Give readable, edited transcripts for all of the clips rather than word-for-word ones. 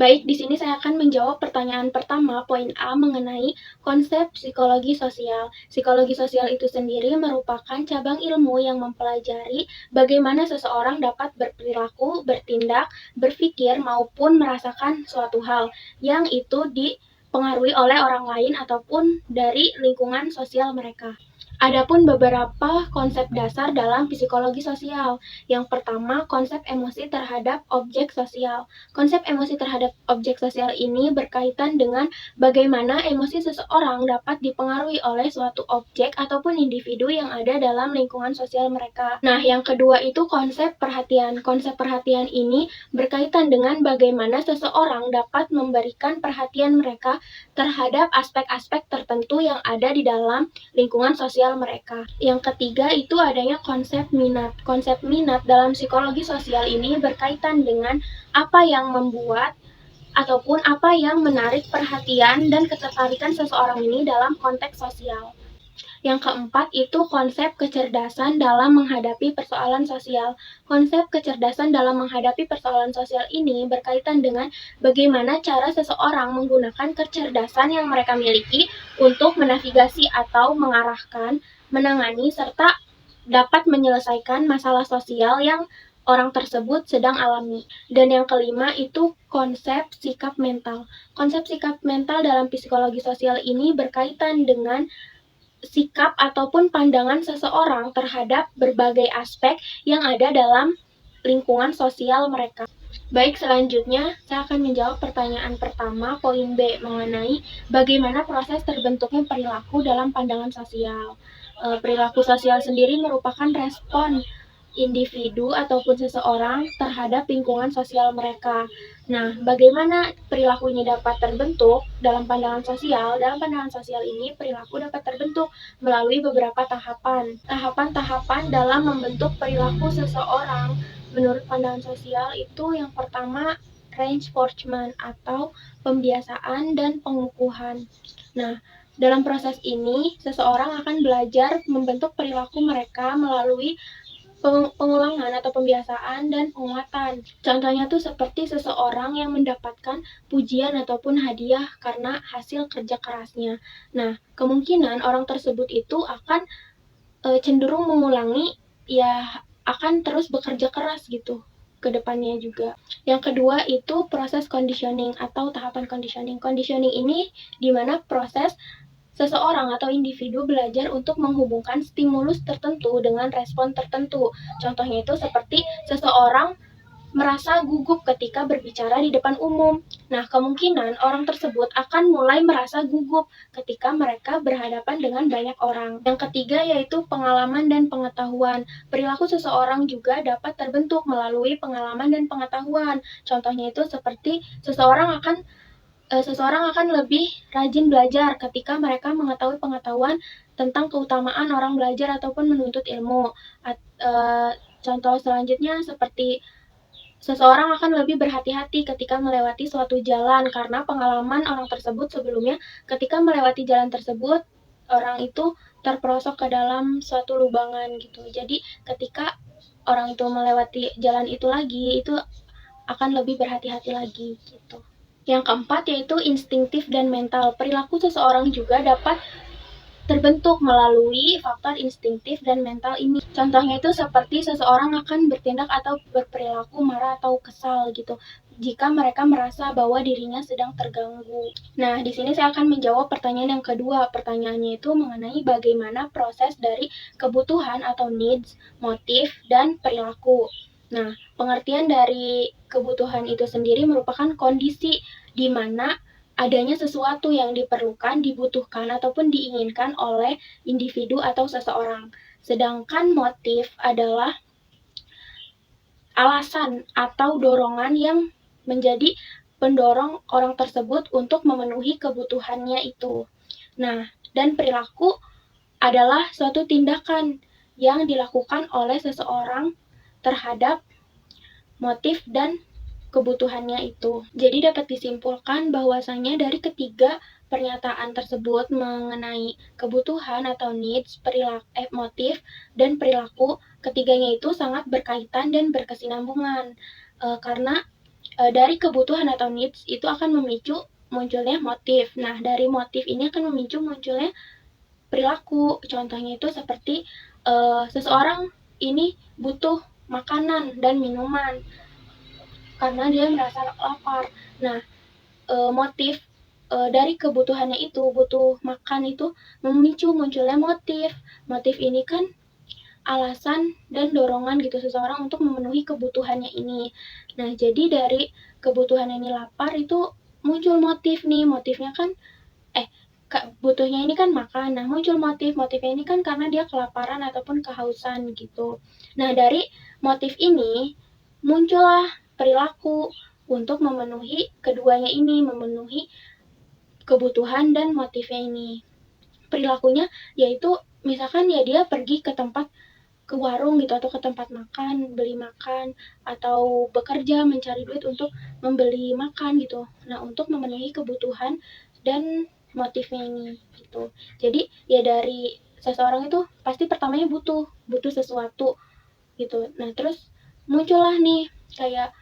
Baik, di sini saya akan menjawab pertanyaan pertama, poin A, mengenai konsep psikologi sosial. Psikologi sosial itu sendiri merupakan cabang ilmu yang mempelajari bagaimana seseorang dapat berperilaku, bertindak, berpikir, maupun merasakan suatu hal yang itu dipengaruhi oleh orang lain ataupun dari lingkungan sosial mereka. Adapun beberapa konsep dasar dalam psikologi sosial. Yang pertama, konsep emosi terhadap objek sosial. Konsep emosi terhadap objek sosial ini berkaitan dengan bagaimana emosi seseorang dapat dipengaruhi oleh suatu objek ataupun individu yang ada dalam lingkungan sosial mereka. Nah, yang kedua itu konsep perhatian. Konsep perhatian ini berkaitan dengan bagaimana seseorang dapat memberikan perhatian mereka terhadap aspek-aspek tertentu yang ada di dalam lingkungan sosial mereka. Yang ketiga itu adanya konsep minat. Konsep minat dalam psikologi sosial ini berkaitan dengan apa yang membuat ataupun apa yang menarik perhatian dan ketertarikan seseorang ini dalam konteks sosial. Yang keempat itu konsep kecerdasan dalam menghadapi persoalan sosial. Konsep kecerdasan dalam menghadapi persoalan sosial ini berkaitan dengan bagaimana cara seseorang menggunakan kecerdasan yang mereka miliki untuk menavigasi atau mengarahkan, menangani, serta dapat menyelesaikan masalah sosial yang orang tersebut sedang alami. Dan yang kelima itu konsep sikap mental. Konsep sikap mental dalam psikologi sosial ini berkaitan dengan sikap ataupun pandangan seseorang terhadap berbagai aspek yang ada dalam lingkungan sosial mereka. Baik, selanjutnya saya akan menjawab pertanyaan pertama, poin B, mengenai bagaimana proses terbentuknya perilaku dalam pandangan sosial. Perilaku sosial sendiri merupakan respon individu ataupun seseorang terhadap lingkungan sosial mereka. Nah, bagaimana perilaku ini dapat terbentuk dalam pandangan sosial? Dalam pandangan sosial ini, perilaku dapat terbentuk melalui beberapa tahapan. Tahapan-tahapan dalam membentuk perilaku seseorang menurut pandangan sosial itu yang pertama reinforcement atau pembiasaan dan pengukuhan. Nah, dalam proses ini, seseorang akan belajar membentuk perilaku mereka melalui pengulangan atau pembiasaan dan penguatan. Contohnya tuh seperti seseorang yang mendapatkan pujian ataupun hadiah karena hasil kerja kerasnya. Nah, kemungkinan orang tersebut itu akan cenderung mengulangi, ya akan terus bekerja keras gitu ke depannya juga. Yang kedua itu proses conditioning atau tahapan conditioning. Conditioning ini di mana proses seseorang atau individu belajar untuk menghubungkan stimulus tertentu dengan respon tertentu. Contohnya itu seperti seseorang merasa gugup ketika berbicara di depan umum. Nah, kemungkinan orang tersebut akan mulai merasa gugup ketika mereka berhadapan dengan banyak orang. Yang ketiga yaitu pengalaman dan pengetahuan. Perilaku seseorang juga dapat terbentuk melalui pengalaman dan pengetahuan. Contohnya itu seperti seseorang akan lebih rajin belajar ketika mereka mengetahui pengetahuan tentang keutamaan orang belajar ataupun menuntut ilmu. Contoh selanjutnya seperti seseorang akan lebih berhati-hati ketika melewati suatu jalan karena pengalaman orang tersebut sebelumnya ketika melewati jalan tersebut orang itu terperosok ke dalam suatu lubangan gitu. Jadi ketika orang itu melewati jalan itu lagi itu akan lebih berhati-hati lagi gitu. Yang keempat yaitu instinktif dan mental. Perilaku seseorang juga dapat terbentuk melalui faktor instinktif dan mental ini. Contohnya itu seperti seseorang akan bertindak atau berperilaku marah atau kesal gitu jika mereka merasa bahwa dirinya sedang terganggu. Nah, di sini saya akan menjawab pertanyaan yang kedua. Pertanyaannya itu mengenai bagaimana proses dari kebutuhan atau needs, motif, dan perilaku. Nah, pengertian dari kebutuhan itu sendiri merupakan kondisi di mana adanya sesuatu yang diperlukan, dibutuhkan, ataupun diinginkan oleh individu atau seseorang. Sedangkan motif adalah alasan atau dorongan yang menjadi pendorong orang tersebut untuk memenuhi kebutuhannya itu. Nah, dan perilaku adalah suatu tindakan yang dilakukan oleh seseorang terhadap motif dan kebutuhannya itu. Jadi dapat disimpulkan bahwasanya dari ketiga pernyataan tersebut mengenai kebutuhan atau needs, motif, dan perilaku, ketiganya itu sangat berkaitan dan berkesinambungan. Karena Dari kebutuhan atau needs itu akan memicu munculnya motif. Nah, dari motif ini akan memicu munculnya perilaku. Contohnya itu seperti seseorang ini butuh makanan dan minuman karena dia merasa lapar. Nah, motif dari kebutuhannya itu, butuh makan itu memicu munculnya motif. Motif ini kan alasan dan dorongan gitu seseorang untuk memenuhi kebutuhannya ini. Nah, jadi dari kebutuhan ini lapar itu muncul motif nih. Motifnya kan butuhnya ini kan makan. Nah, muncul motifnya ini kan karena dia kelaparan ataupun kehausan gitu. Nah, dari motif ini muncullah perilaku untuk memenuhi keduanya ini, memenuhi kebutuhan dan motifnya ini. Perilakunya yaitu misalkan ya dia pergi ke tempat, ke warung gitu atau ke tempat makan, beli makan atau bekerja mencari duit untuk membeli makan gitu. Nah, untuk memenuhi kebutuhan dan motifnya ini gitu. Jadi ya dari seseorang itu pasti pertamanya butuh sesuatu gitu. Nah, terus muncullah nih kayak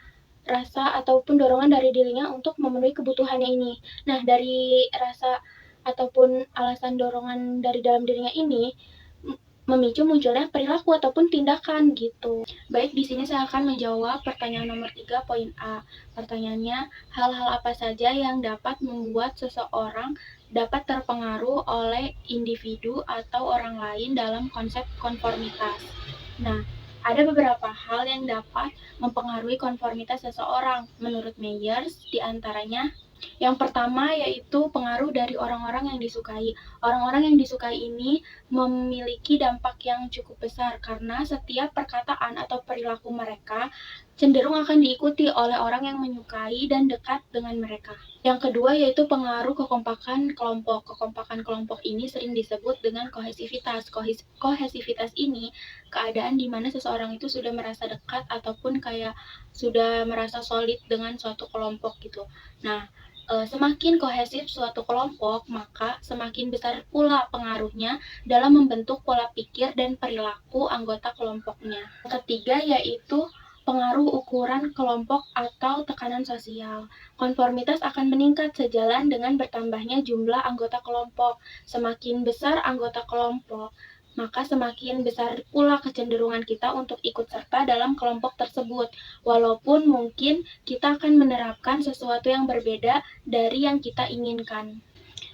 rasa ataupun dorongan dari dirinya untuk memenuhi kebutuhannya ini. Nah, dari rasa ataupun alasan dorongan dari dalam dirinya ini memicu munculnya perilaku ataupun tindakan gitu. Baik, di sini saya akan menjawab pertanyaan nomor 3 poin A. Pertanyaannya, hal-hal apa saja yang dapat membuat seseorang dapat terpengaruh oleh individu atau orang lain dalam konsep konformitas. Nah, ada beberapa hal yang dapat mempengaruhi konformitas seseorang. Menurut Myers, diantaranya yang pertama yaitu pengaruh dari orang-orang yang disukai. Orang-orang yang disukai ini memiliki dampak yang cukup besar karena setiap perkataan atau perilaku mereka cenderung akan diikuti oleh orang yang menyukai dan dekat dengan mereka. Yang kedua yaitu pengaruh kekompakan kelompok. Kekompakan kelompok ini sering disebut dengan kohesivitas. Kohesivitas ini keadaan di mana seseorang itu sudah merasa dekat ataupun kayak sudah merasa solid dengan suatu kelompok gitu. Nah, semakin kohesif suatu kelompok, maka semakin besar pula pengaruhnya dalam membentuk pola pikir dan perilaku anggota kelompoknya. Ketiga yaitu pengaruh ukuran kelompok atau tekanan sosial. Konformitas akan meningkat sejalan dengan bertambahnya jumlah anggota kelompok. Semakin besar anggota kelompok, maka semakin besar pula kecenderungan kita untuk ikut serta dalam kelompok tersebut. Walaupun mungkin kita akan menerapkan sesuatu yang berbeda dari yang kita inginkan.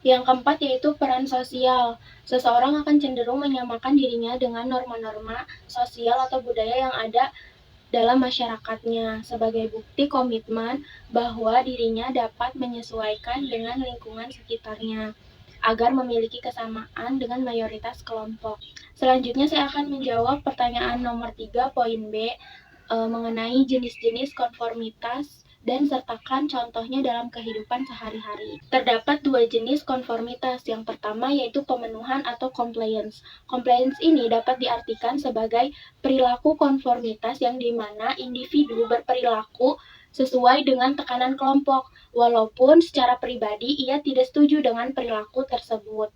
Yang keempat yaitu peran sosial. Seseorang akan cenderung menyamakan dirinya dengan norma-norma sosial atau budaya yang ada dalam masyarakatnya sebagai bukti komitmen bahwa dirinya dapat menyesuaikan dengan lingkungan sekitarnya agar memiliki kesamaan dengan mayoritas kelompok. Selanjutnya saya akan menjawab pertanyaan nomor 3 poin B mengenai jenis-jenis konformitas dan sertakan contohnya dalam kehidupan sehari-hari. Terdapat dua jenis konformitas. Yang pertama yaitu pemenuhan atau compliance. Compliance ini dapat diartikan sebagai perilaku konformitas yang dimana individu berperilaku sesuai dengan tekanan kelompok, walaupun secara pribadi ia tidak setuju dengan perilaku tersebut.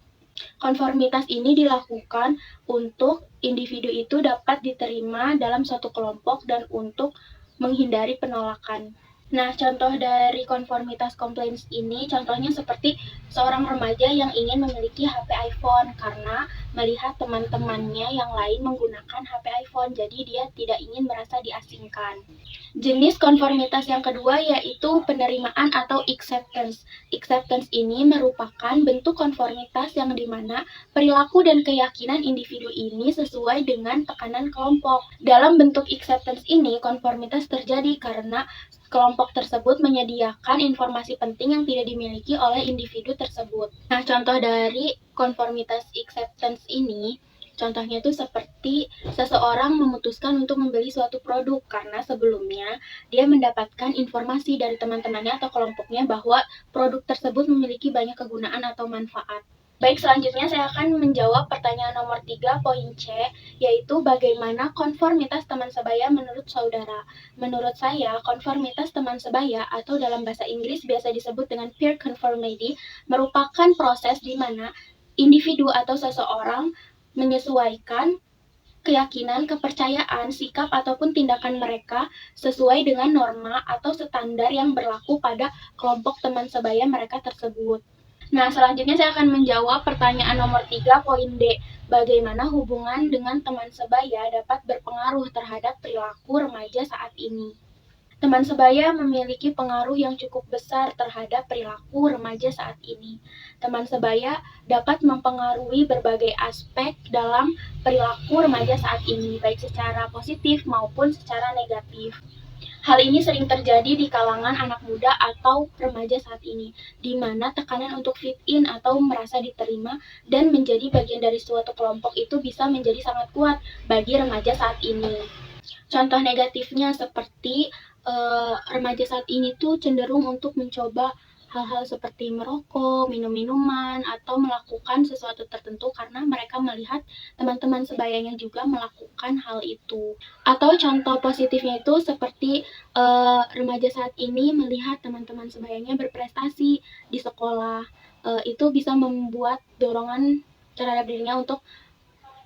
Konformitas ini dilakukan untuk individu itu dapat diterima dalam suatu kelompok dan untuk menghindari penolakan. Nah, contoh dari konformitas compliance ini contohnya seperti seorang remaja yang ingin memiliki HP iPhone karena melihat teman-temannya yang lain menggunakan HP iPhone, jadi dia tidak ingin merasa diasingkan. Jenis konformitas yang kedua yaitu penerimaan atau acceptance. Acceptance ini merupakan bentuk konformitas yang dimana perilaku dan keyakinan individu ini sesuai dengan tekanan kelompok. Dalam bentuk acceptance ini, konformitas terjadi karena kelompok tersebut menyediakan informasi penting yang tidak dimiliki oleh individu tersebut. Nah, contoh dari konformitas acceptance ini, contohnya itu seperti seseorang memutuskan untuk membeli suatu produk karena sebelumnya dia mendapatkan informasi dari teman-temannya atau kelompoknya bahwa produk tersebut memiliki banyak kegunaan atau manfaat. Baik, selanjutnya saya akan menjawab pertanyaan nomor 3 poin C, yaitu bagaimana konformitas teman sebaya menurut saudara. Menurut saya, konformitas teman sebaya atau dalam bahasa Inggris biasa disebut dengan peer conformity merupakan proses di mana individu atau seseorang menyesuaikan keyakinan, kepercayaan, sikap, ataupun tindakan mereka sesuai dengan norma atau standar yang berlaku pada kelompok teman sebaya mereka tersebut. Nah, selanjutnya saya akan menjawab pertanyaan nomor 3, poin D. Bagaimana hubungan dengan teman sebaya dapat berpengaruh terhadap perilaku remaja saat ini? Teman sebaya memiliki pengaruh yang cukup besar terhadap perilaku remaja saat ini. Teman sebaya dapat mempengaruhi berbagai aspek dalam perilaku remaja saat ini, baik secara positif maupun secara negatif. Hal ini sering terjadi di kalangan anak muda atau remaja saat ini, di mana tekanan untuk fit in atau merasa diterima dan menjadi bagian dari suatu kelompok itu bisa menjadi sangat kuat bagi remaja saat ini. Contoh negatifnya seperti remaja saat ini tuh cenderung untuk mencoba hal-hal seperti merokok, minum minuman, atau melakukan sesuatu tertentu karena mereka melihat teman-teman sebayanya juga melakukan hal itu. Atau contoh positifnya itu seperti remaja saat ini melihat teman-teman sebayanya berprestasi di sekolah, itu bisa membuat dorongan terhadap dirinya untuk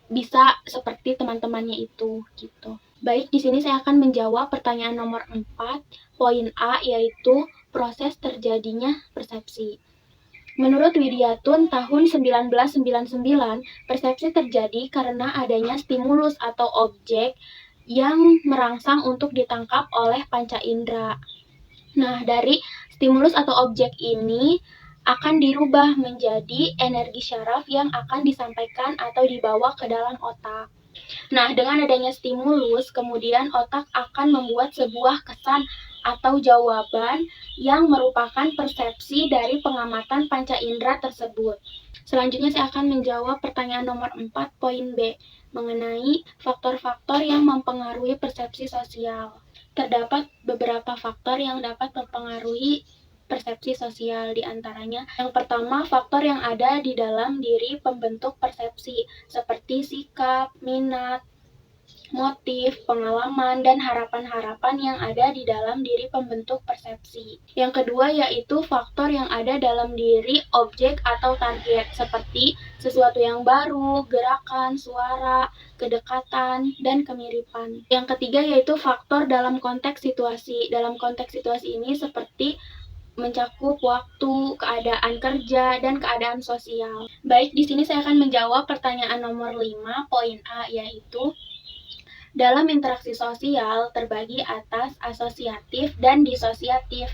bisa seperti teman-temannya itu gitu. Baik, di sini saya akan menjawab pertanyaan nomor 4, poin A, yaitu proses terjadinya persepsi. Menurut Widyatun tahun 1999, persepsi terjadi karena adanya stimulus atau objek yang merangsang untuk ditangkap oleh panca indera. Nah, dari stimulus atau objek ini akan dirubah menjadi energi syaraf yang akan disampaikan atau dibawa ke dalam otak. Nah, dengan adanya stimulus, kemudian otak akan membuat sebuah kesan atau jawaban yang merupakan persepsi dari pengamatan panca indera tersebut. Selanjutnya saya akan menjawab pertanyaan nomor 4, poin B, mengenai faktor-faktor yang mempengaruhi persepsi sosial. Terdapat beberapa faktor yang dapat mempengaruhi persepsi sosial, di antaranya yang pertama, faktor yang ada di dalam diri pembentuk persepsi seperti sikap, minat, motif, pengalaman, dan harapan-harapan yang ada di dalam diri pembentuk persepsi. Yang kedua yaitu faktor yang ada dalam diri objek atau target seperti sesuatu yang baru, gerakan, suara, kedekatan, dan kemiripan. Yang ketiga yaitu faktor dalam konteks situasi. Dalam konteks situasi ini seperti mencakup waktu, keadaan kerja, dan keadaan sosial. Baik, di sini saya akan menjawab pertanyaan nomor 5, poin A, yaitu dalam interaksi sosial terbagi atas asosiatif dan disosiatif.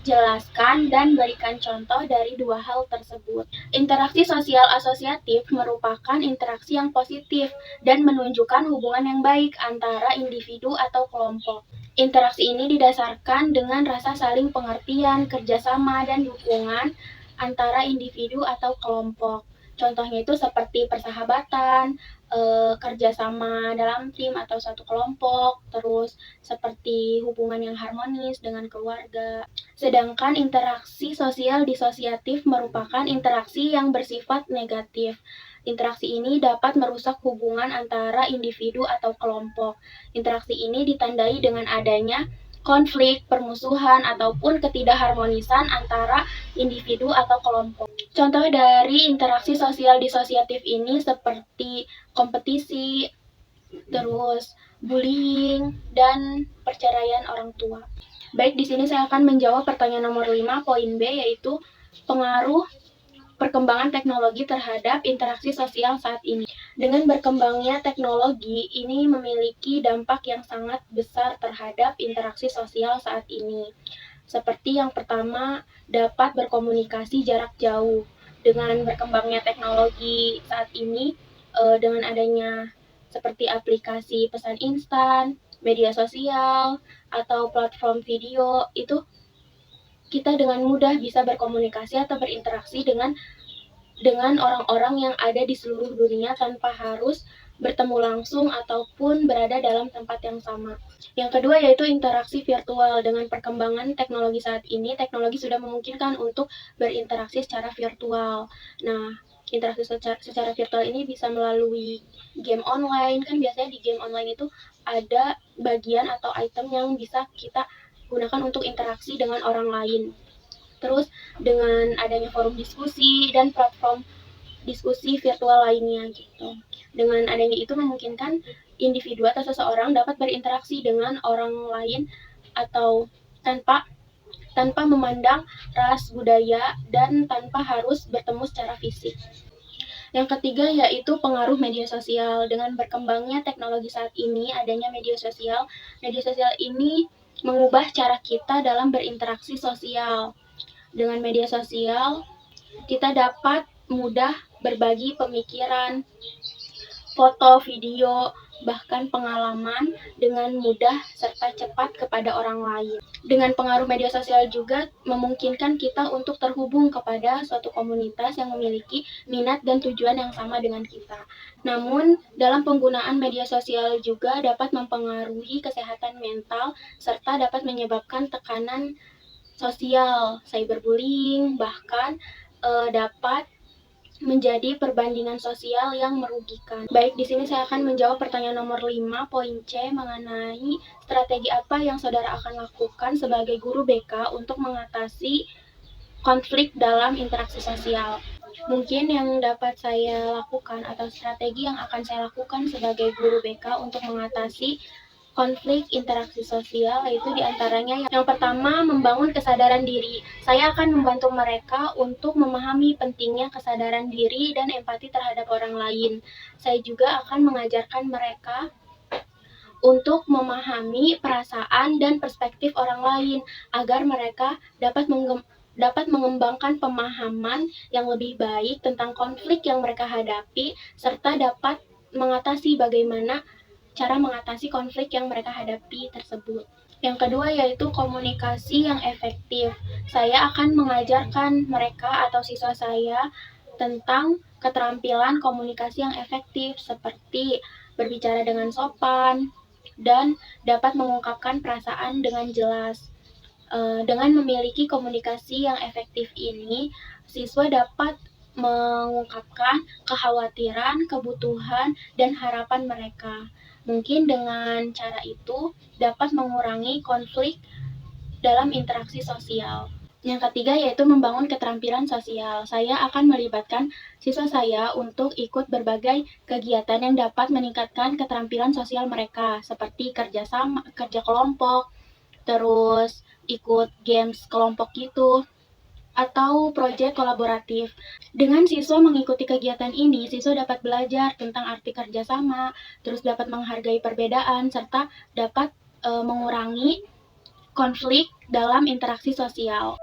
Jelaskan dan berikan contoh dari dua hal tersebut. Interaksi sosial asosiatif merupakan interaksi yang positif dan menunjukkan hubungan yang baik antara individu atau kelompok. Interaksi ini didasarkan dengan rasa saling pengertian, kerjasama, dan dukungan antara individu atau kelompok. Contohnya itu seperti persahabatan, kerjasama dalam tim atau satu kelompok, terus seperti hubungan yang harmonis dengan keluarga. Sedangkan interaksi sosial disosiatif merupakan interaksi yang bersifat negatif. Interaksi ini dapat merusak hubungan antara individu atau kelompok. Interaksi ini ditandai dengan adanya konflik, permusuhan, ataupun ketidakharmonisan antara individu atau kelompok. Contoh dari interaksi sosial disosiatif ini seperti kompetisi, terus bullying, dan perceraian orang tua. Baik, di sini saya akan menjawab pertanyaan nomor 5, poin B, yaitu pengaruh perkembangan teknologi terhadap interaksi sosial saat ini. Dengan berkembangnya teknologi, ini memiliki dampak yang sangat besar terhadap interaksi sosial saat ini. Seperti yang pertama, dapat berkomunikasi jarak jauh. Dengan berkembangnya teknologi saat ini, dengan adanya seperti aplikasi pesan instan, media sosial, atau platform video, itu kita dengan mudah bisa berkomunikasi atau berinteraksi dengan orang-orang yang ada di seluruh dunia tanpa harus bertemu langsung ataupun berada dalam tempat yang sama. Yang kedua yaitu interaksi virtual. Dengan perkembangan teknologi saat ini, teknologi sudah memungkinkan untuk berinteraksi secara virtual. Nah, interaksi secara virtual ini bisa melalui game online. Kan biasanya di game online itu ada bagian atau item yang bisa kita gunakan untuk interaksi dengan orang lain. Terus dengan adanya forum diskusi dan platform diskusi virtual lainnya gitu. Dengan adanya itu memungkinkan individu atau seseorang dapat berinteraksi dengan orang lain atau tanpa memandang ras, budaya, dan tanpa harus bertemu secara fisik. Yang ketiga yaitu pengaruh media sosial. Dengan berkembangnya teknologi saat ini, adanya media sosial ini mengubah cara kita dalam berinteraksi sosial. Dengan media sosial, kita dapat mudah berbagi pemikiran, foto, video, bahkan pengalaman dengan mudah serta cepat kepada orang lain. Dengan pengaruh media sosial juga memungkinkan kita untuk terhubung kepada suatu komunitas yang memiliki minat dan tujuan yang sama dengan kita. Namun, dalam penggunaan media sosial juga dapat mempengaruhi kesehatan mental serta dapat menyebabkan tekanan sosial, cyberbullying, bahkan dapat menjadi perbandingan sosial yang merugikan. Baik, di sini saya akan menjawab pertanyaan nomor 5, poin C, mengenai strategi apa yang saudara akan lakukan sebagai guru BK untuk mengatasi konflik dalam interaksi sosial. Mungkin yang dapat saya lakukan atau strategi yang akan saya lakukan sebagai guru BK untuk mengatasi konflik interaksi sosial yaitu diantaranya yang pertama membangun kesadaran diri. Saya akan membantu mereka untuk memahami pentingnya kesadaran diri dan empati terhadap orang lain. Saya juga akan mengajarkan mereka untuk memahami perasaan dan perspektif orang lain agar mereka dapat mengembangkan pemahaman yang lebih baik tentang konflik yang mereka hadapi serta dapat mengatasi bagaimana cara mengatasi konflik yang mereka hadapi tersebut. Yang kedua yaitu komunikasi yang efektif. Saya akan mengajarkan mereka atau siswa saya tentang keterampilan komunikasi yang efektif seperti berbicara dengan sopan dan dapat mengungkapkan perasaan dengan jelas. Dengan memiliki komunikasi yang efektif ini, siswa dapat mengungkapkan kekhawatiran, kebutuhan, dan harapan mereka. Mungkin dengan cara itu dapat mengurangi konflik dalam interaksi sosial. Yang ketiga yaitu membangun keterampilan sosial. Saya akan melibatkan siswa saya untuk ikut berbagai kegiatan yang dapat meningkatkan keterampilan sosial mereka, seperti kerja kelompok, terus ikut games kelompok gitu, atau proyek kolaboratif. Dengan siswa mengikuti kegiatan ini, siswa dapat belajar tentang arti kerjasama, terus dapat menghargai perbedaan, serta dapat mengurangi konflik dalam interaksi sosial.